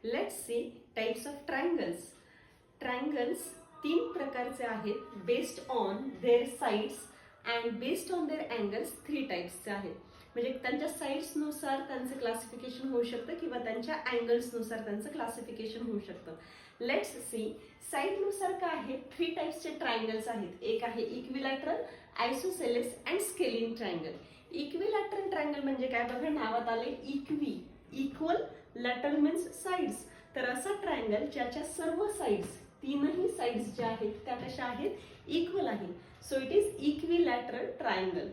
Let's see types of triangles. Triangles तीन प्रकारचे आहेत based on their sides and based on their angles 3 टाइप्सचे आहेत. म्हणजे त्यांच्या साइड्स नुसार त्यांचं क्लासिफिकेशन होऊ शकतं किंवा त्यांच्या अँगल्स नुसार त्यांचं क्लासिफिकेशन होऊ शकतं. लेट्स सी साइड नुसार काय आहे 3 टाइप्सचे ट्रायंगल्स आहेत. एक आहे equilateral, isosceles and scaling triangle. Equilateral triangle म्हणजे काय बघा नावात आले equi, equal, lateral means sides. तर असा ट्रायंगल ज्याच्या सर्व साइड्स तीनही साइड्स ज्या आहेत त्या कशा आहेत इक्वल आहे. So it is equilateral triangle.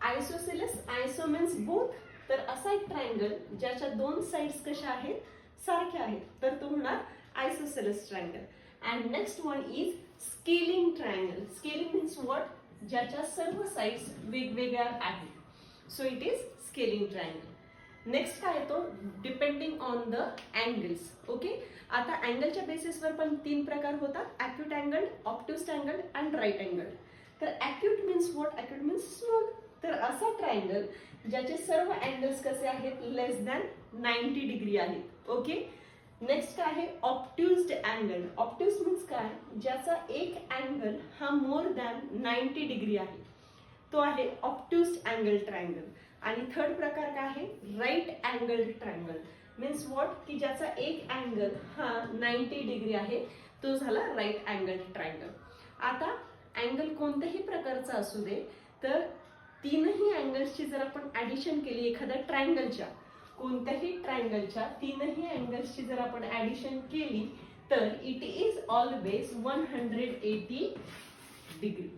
Isosceles, iso means both. तर असा एक ट्रायंगल ज्याच्या दोन साइड्स कशा आहेत सारख्या आहेत तर तो होणार isosceles triangle. And next one is scalene triangle. Scalene means what, ज्याच्या सर्व साइड्स वेगवेगळ्या आहेत. So it is scalene triangle. Next काय येतो depending on the angles. Okay, आता अँगलच्या बेसिसवर पण 3 प्रकार होतात, acute angle, obtuse angle and right angle. तर acute means what, acute means small. तर असा ट्रायंगल ज्याचे सर्व अँगल्स कसे आहेत लेस दॅन 90 डिग्री आहेत. ओके, नेक्स्ट काय आहे ऑब्ट्यूज्ड अँगल. ऑब्ट्यूज मीन्स काय, ज्याचा एक अँगल हा मोर दॅन 90 डिग्री आहे तो आहे ऑब्ट्यूज्ड अँगल ट्रायंगल. आणि थर्ड प्रकार काय आहे right angle triangle. Means what, की ज्याचा एक अँगल हा 90 डिग्री आहे तो झाला राईट अँगल ट्रायंगल. आता अँगल कोणत्याही प्रकारचा असू दे तर तीनही अँगल्सची जर आपण ऍडिशन केली एखाद्या ट्रायंगलच्या, कोणत्याही ट्रायंगलच्या तीनही अँगल्सची जर आपण ऍडिशन केली तर it is always 180 degree.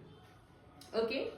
Okay.